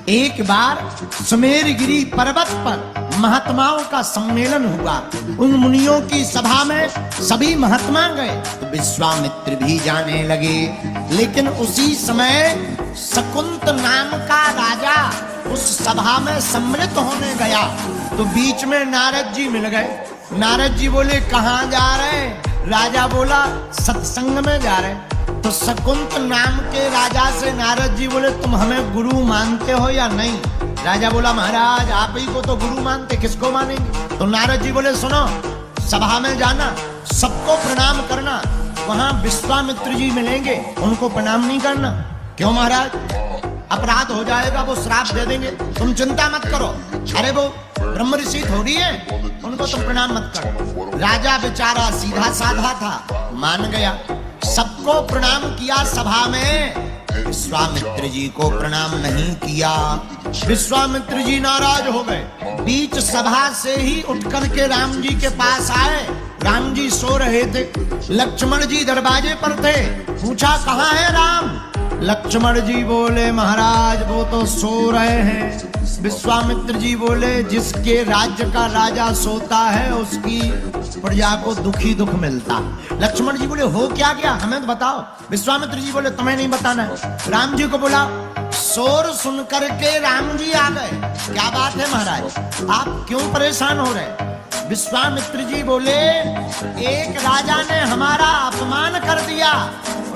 एक बार सुमेरगिरी पर्वत पर महात्माओं का सम्मेलन हुआ। उन मुनियों की सभा में सभी महात्मा गए तो विश्वामित्र भी जाने लगे। लेकिन उसी समय शकुंत नाम का राजा उस सभा में सम्मिलित होने गया तो बीच में नारद जी मिल गए। नारद जी बोले कहाँ जा रहे? राजा बोला सत्संग में जा रहे। तो शकुंत नाम के राजा से नारद जी बोले तुम हमें गुरु मानते हो या नहीं? राजा बोला महाराज आप ही को तो गुरु मानते, किसको मानेंगे? तो नारद जी बोले सुनो, सभा में जाना, सबको प्रणाम करना, वहां विश्वामित्र जी मिलेंगे, उनको प्रणाम नहीं करना। क्यों महाराज? अपराध हो जाएगा, वो श्राप दे देंगे। तुम चिंता मत करो, अरे वो ब्रह्म ऋषि थोड़ी है, उनको तुम प्रणाम मत करो। राजा बेचारा सीधा साधा था, मान गया, सबको प्रणाम किया। सभा में विश्वामित्र जी को प्रणाम नहीं किया। विश्वामित्र जी नाराज हो गए। बीच सभा से ही उठ करके राम जी के पास आए। राम जी सो रहे थे, लक्ष्मण जी दरवाजे पर थे। पूछा कहाँ है राम? लक्ष्मण जी बोले महाराज वो तो सो रहे हैं। विश्वामित्र जी बोले जिसके राज्य का राजा सोता है उसकी प्रजा को दुखी दुख मिलता। लक्ष्मण जी बोले हो क्या गया, हमें तो बताओ। विश्वामित्र जी बोले तुम्हें नहीं बताना है। राम जी को बोला। शोर सुन करके राम जी आ गए। क्या बात है महाराज, आप क्यों परेशान हो रहे? विश्वामित्र जी बोले एक राजा ने हमारा अपमान कर दिया।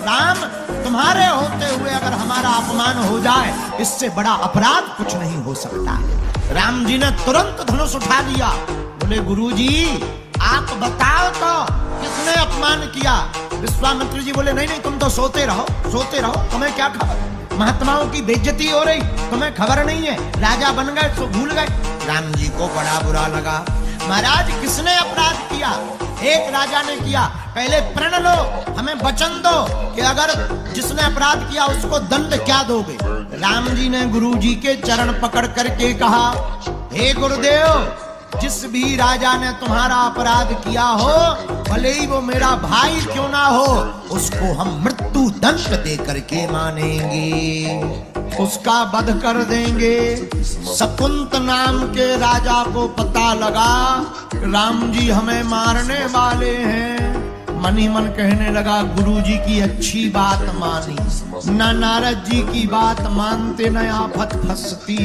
राम तुम्हारे होते हुए अगर हमारा अपमान हो जाए इससे बड़ा अपराध कुछ नहीं हो सकता। राम जी ने तुरंत धनुष उठा लिया। बोले गुरुजी आप बताओ तो किसने अपमान किया? विश्वामित्र जी बोले नहीं नहीं तुम तो सोते रहो, सोते रहो, तुम्हें क्या खबर? महात्माओं की बेइज्जती हो रही, तुम्हें खबर नहीं है। राजा बन गए तो भूल गए। राम जी को बड़ा बुरा लगा। महाराज किसने अपराध किया? एक राजा ने किया। पहले प्रण लो, हमें वचन दो कि अगर जिसने अपराध किया उसको दंड क्या दोगे? राम जी ने गुरु जी के चरण पकड़ करके कहा हे गुरुदेव, जिस भी राजा ने तुम्हारा अपराध किया हो, भले ही वो मेरा भाई क्यों ना हो, उसको हम मृत्यु दंड दे करके मानेंगे, उसका वध कर देंगे। शकुंत नाम के राजा को पता लगा राम जी हमें मारने वाले हैं। मन ही मन कहने लगा गुरुजी की अच्छी बात मानी, न नारद जी की बात मानते न आफत फंसती।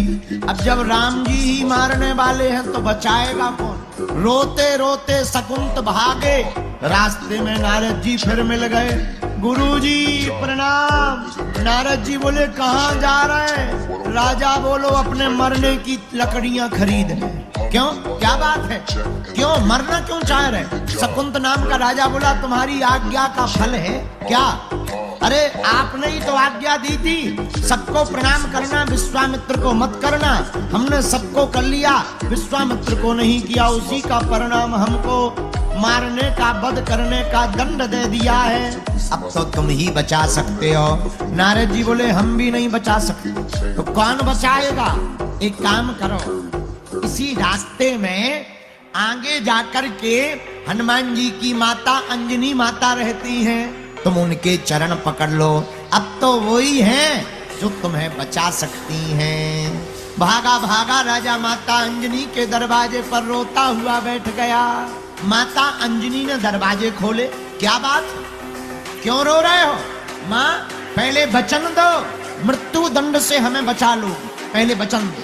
अब जब राम जी ही मारने वाले हैं तो बचाएगा कौन? रोते रोते शकुंत भागे। रास्ते में नारद जी फिर मिल गए। गुरुजी प्रणाम। नारद जी बोले कहाँ जा रहे हैं? राजा बोलो अपने मरने की लकड़ियां खरीदने। क्यों, क्या बात है? क्यों मरना क्यों चाह रहे? शकुंत नाम का राजा बोला तुम्हारी आज्ञा का फल है क्या? अरे आपने ही तो आज्ञा दी थी सबको प्रणाम करना, विश्वामित्र को मत करना। हमने सबको कर लिया, विश्वामित्र को नहीं किया। उसी का परिणाम हमको मारने का, वध करने का दंड दे दिया है। अब तो तुम ही बचा सकते हो। नारद जी बोले हम भी नहीं बचा सकते। तो कौन बचाएगा? एक काम करो, इसी रास्ते में आगे जाकर के हनुमान जी की माता अंजनी माता रहती हैं, तुम उनके चरण पकड़ लो। अब तो वही हैं जो तुम्हें बचा सकती हैं। भागा भागा राजा माता अंजनी के दरवाजे पर रोता हुआ बैठ गया। माता अंजनी ने दरवाजे खोले। क्या बात, क्यों रो रहे हो? माँ पहले वचन दो, मृत्यु दंड से हमें बचा लो, पहले वचन दो।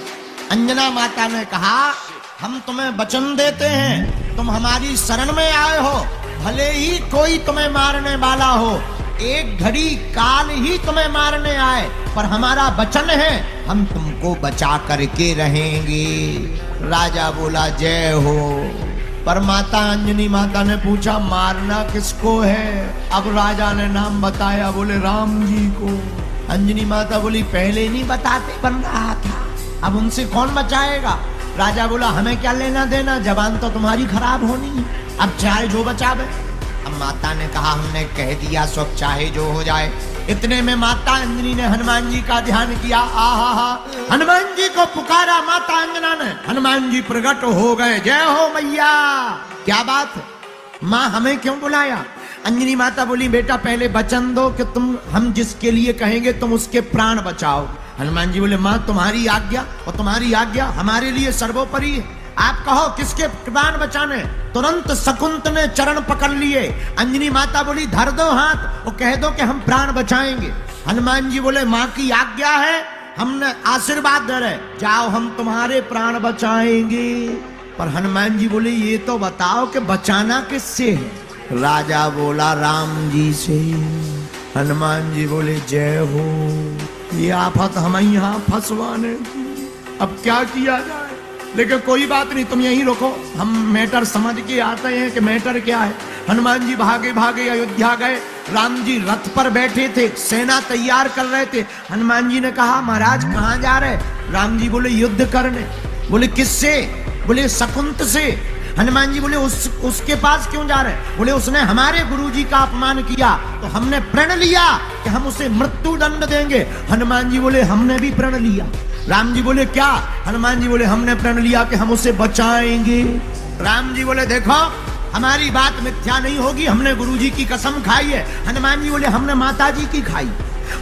अंजना माता ने कहा हम तुम्हें वचन देते हैं, तुम हमारी शरण में आए हो, भले ही कोई तुम्हें मारने वाला हो, एक घड़ी काल ही तुम्हें मारने आए, पर हमारा वचन है हम तुमको बचा करके रहेंगे। राजा बोला जय हो। पर माता अंजनी माता ने पूछा मारना किसको है? अब राजा ने नाम बताया, बोले राम जी को। अंजनी माता बोली पहले नहीं बताते बन रहा था, अब उनसे कौन बचाएगा? राजा बोला हमें क्या लेना देना, जबान तो तुम्हारी खराब होनी है, अब चाहे जो बचावे। अब माता ने कहा हमने कह दिया, सब चाहे जो हो जाए। इतने में माता अंजनी ने हनुमान जी का ध्यान किया। आहा, हनुमान जी को पुकारा माता अंजना ने। हनुमान जी प्रकट हो गए। जय हो मैया। क्या बात है माँ, हमें क्यों बुलाया? अंजनी माता बोली बेटा पहले वचन दो कि तुम हम जिसके लिए कहेंगे तुम उसके प्राण बचाओ। हनुमान जी बोले मां तुम्हारी आज्ञा, और तुम्हारी आज्ञा हमारे लिए सर्वोपरि है। आप कहो किसके प्राण बचाने। तुरंत शकुंत ने चरण पकड़ लिए। अंजनी माता बोली धर दो हाथ और कह दो कि हम प्राण बचाएंगे। हनुमान जी बोले मां की आज्ञा है, हमने आशीर्वाद दे रहे, जाओ हम तुम्हारे प्राण बचाएंगे। पर हनुमान जी बोले ये तो बताओ कि बचाना किससे है। राजा बोला राम जी से। हनुमान जी बोले जय हो, ये आफत हमें यहाँ फंसवाने, अब क्या किया जाए। लेकिन कोई बात नहीं, तुम यहीं रुको, हम मैटर समझ के आते हैं कि मैटर क्या है। हनुमान जी भागे भागे अयोध्या गए। राम जी रथ पर बैठे थे, सेना तैयार कर रहे थे। हनुमान जी ने कहा महाराज कहाँ जा रहे। राम जी बोले युद्ध करने। बोले किससे। बोले शकुंत से। हनुमान जी बोले उसके पास क्यों जा रहे। बोले उसने हमारे गुरुजी का अपमान किया तो हमने प्रण लिया कि हम उसे मृत्यु दंड देंगे। हनुमान जी बोले हमने भी प्रण लिया। राम जी बोले क्या। हनुमान जी बोले हमने प्रण लिया कि हम उसे बचाएंगे। राम जी बोले देखो हमारी बात मिथ्या नहीं होगी, हमने गुरुजी की कसम खाई है। हनुमान जी बोले हमने माता जी की खाई।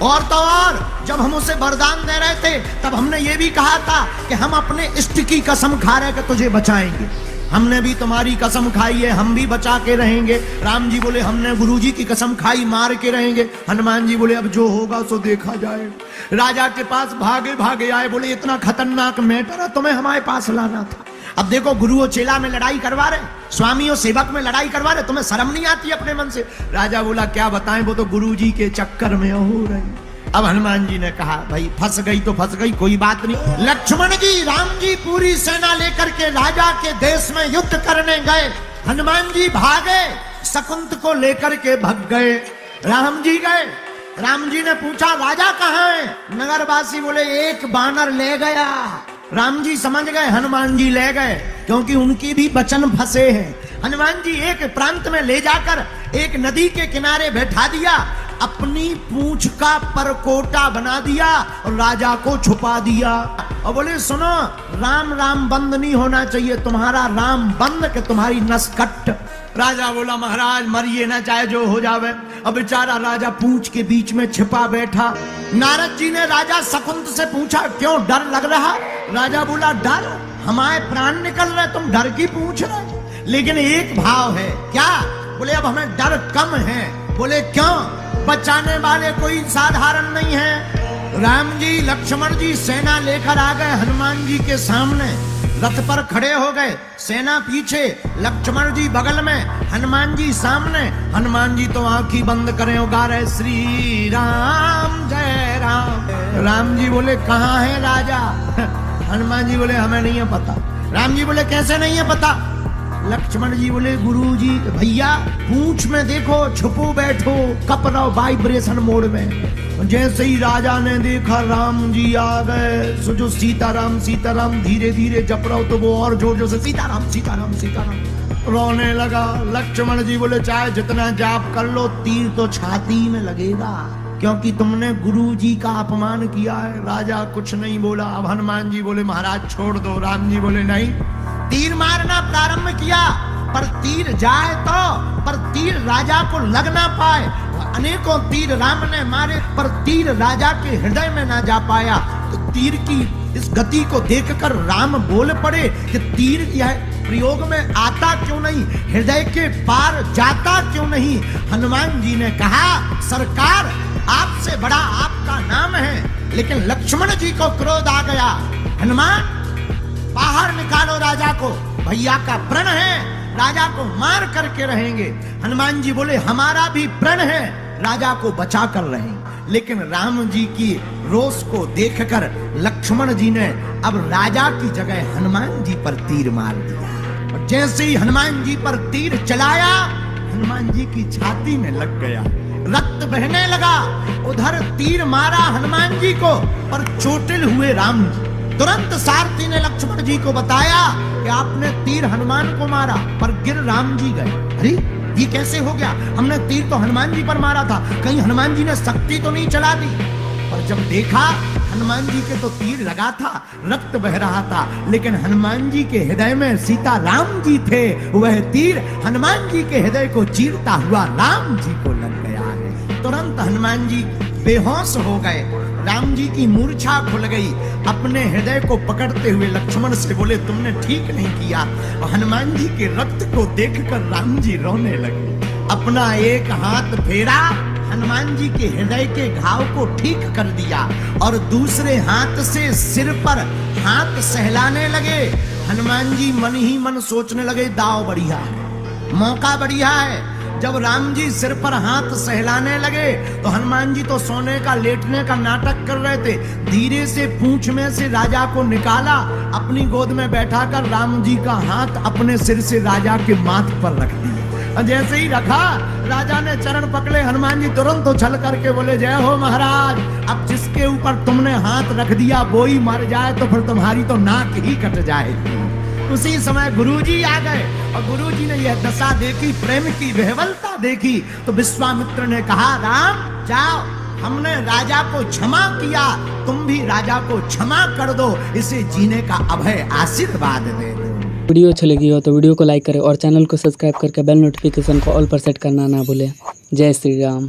और तो और जब हम उसे वरदान दे रहे थे तब हमने ये भी कहा था कि हम अपने इष्ट की कसम खा रहे कि तुझे बचाएंगे। हमने भी तुम्हारी कसम खाई है, हम भी बचा के रहेंगे। राम जी बोले हमने गुरुजी की कसम खाई, मार के रहेंगे। हनुमान जी बोले अब जो होगा सो देखा जाए। राजा के पास भागे भागे आए। बोले इतना खतरनाक मैटर है, तुम्हें हमारे पास लाना था। अब देखो गुरु और चेला में लड़ाई करवा रहे, स्वामी और सेवक में लड़ाई करवा रहे, तुम्हें शर्म नहीं आती अपने मन से। राजा बोला क्या बताएं, वो तो गुरुजी के चक्कर में हो रही। अब हनुमान जी ने कहा भाई फंस गई तो फंस गई, कोई बात नहीं। लक्ष्मण जी राम जी पूरी सेना लेकर के राजा के देश में युद्ध करने गए। हनुमान जी भागे, शकुंत को लेकर के भग गए। राम जी गए। राम जी ने पूछा राजा कहाँ है। नगरवासी बोले एक बानर ले गया। राम जी समझ गए हनुमान जी ले गए, क्योंकि उनकी भी वचन फंसे हैं। हनुमान जी एक प्रांत में ले जाकर एक नदी के किनारे बैठा दिया, अपनी पूंछ का परकोटा बना दिया और राजा को छुपा दिया। और बोले सुनो राम राम बंद नहीं होना चाहिए, तुम्हारा राम बंद के तुम्हारी नस कट। राजा बोला महाराज मरिए ना, चाहे जो हो जावे। अब बेचारा राजा पूंछ के बीच में छिपा बैठा। नारद जी ने राजा शकुंत से पूछा क्यों डर लग रहा। राजा बोला डर, हमारे प्राण निकल रहे, तुम डर की पूछ रहे। लेकिन एक भाव है क्या। बोले अब हमें डर कम है। बोले क्यों। बचाने वाले कोई साधारण नहीं है। राम जी लक्ष्मण जी सेना लेकर आ गए हनुमान जी के सामने, रथ पर खड़े हो गए, सेना पीछे, लक्ष्मण जी बगल में, हनुमान जी सामने। हनुमान जी तो आंखी बंद करे गा रहे श्री राम जय राम। राम जी बोले कहाँ है राजा। हनुमान जी बोले हमें नहीं है पता। राम जी बोले कैसे नहीं है पता। लक्ष्मण जी बोले गुरु जी भैया पूंछ में देखो, छुपो बैठो, कप रहो वाइब्रेशन मोड में। जैसे ही राजा ने देखा राम जी आ गए, सो जो सीताराम सीताराम धीरे धीरे जप रहो तो वो और जोर जोर से सीताराम सीताराम सीताराम रोने लगा। लक्ष्मण जी बोले चाहे जितना जाप कर लो तीर तो छाती में लगेगा, क्योंकि तुमने गुरु जी का अपमान किया है। राजा कुछ नहीं बोला। अब हनुमान जी बोले महाराज छोड़ दो। राम जी बोले नहीं। तीर मारना प्रारंभ किया, पर तीर जाए तो, पर तीर राजा को लग ना पाए। अनेकों तीर राम ने मारे, पर तीर राजा के हृदय में ना जा पाया। तो तीर की इस गति को देखकर राम बोल पड़े कि तीर यह प्रयोग में आता क्यों नहीं, हृदय के पार जाता क्यों नहीं। हनुमान जी ने कहा सरकार आपसे बड़ा आपका नाम है। लेकिन लक्ष्मण जी को क्रोध आ गया। हनुमान बाहर निकालो राजा को, भैया का प्रण है, राजा को मार करके रहेंगे। हनुमान जी बोले हमारा भी प्रण है, राजा को बचा कर रहेंगे। लेकिन राम जी की रोष को देखकर लक्ष्मण जी ने अब राजा की जगह हनुमान जी पर तीर मार दिया। और जैसे ही हनुमान जी पर तीर चलाया, हनुमान जी की छाती में लग गया, रक्त बहने लगा। उधर तीर मारा हनुमान जी को, पर चोटिल हुए राम जी। तुरंत सारथी ने लक्ष्मण जी को बताया कि आपने तीर हनुमान को मारा, पर गिर राम जी गए। अरे ये कैसे हो गया, हमने तीर तो हनुमान जी पर मारा था, कहीं हनुमान जी ने शक्ति तो नहीं चला दी। और जब देखा हनुमान जी के तो तीर लगा था, रक्त बह रहा था, लेकिन हनुमान जी के हृदय में सीता राम जी थे। वह तीर हनुमान जी के हृदय को चीरता हुआ राम जी को लग गया है। तुरंत हनुमान जी बेहोश हो गए। राम जी की मूर्छा खुल गई। अपने हृदय को पकड़ते हुए लक्ष्मण से बोले तुमने ठीक नहीं किया। और हनुमान जी के रक्त को देखकर राम जी रोने लगे। अपना एक हाथ फेरा, हनुमान जी के हृदय के घाव को ठीक कर दिया और दूसरे हाथ से सिर पर हाथ सहलाने लगे। हनुमान जी मन ही मन सोचने लगे दाव बढ़िया है, मौका बढ़िया है। जब राम जी सिर पर हाथ सहलाने लगे तो हनुमान जी तो सोने का लेटने का नाटक कर रहे थे। धीरे से पूंछ में से राजा को निकाला, अपनी गोद में बैठाकर राम जी का हाथ अपने सिर से राजा के माथ पर रख दिया। जैसे ही रखा, राजा ने चरण पकड़े। हनुमान जी तुरंत उछल करके बोले जय हो महाराज, अब जिसके ऊपर तुमने हाथ रख दिया वो ही मर जाए तो फिर तुम्हारी तो नाक ही कट जाएगी। उसी समय गुरुजी आ गए और गुरुजी ने यह दशा देखी, प्रेम की विह्वलता देखी, तो विश्वामित्र ने कहा राम जाओ, हमने राजा को क्षमा किया, तुम भी राजा को क्षमा कर दो, इसे जीने का अभय आशीर्वाद दे दो। वीडियो अच्छी लगी हो तो वीडियो को लाइक करें और चैनल को सब्सक्राइब करके बेल नोटिफिकेशन को ऑल पर सेट करना ना भूलें। जय श्री राम।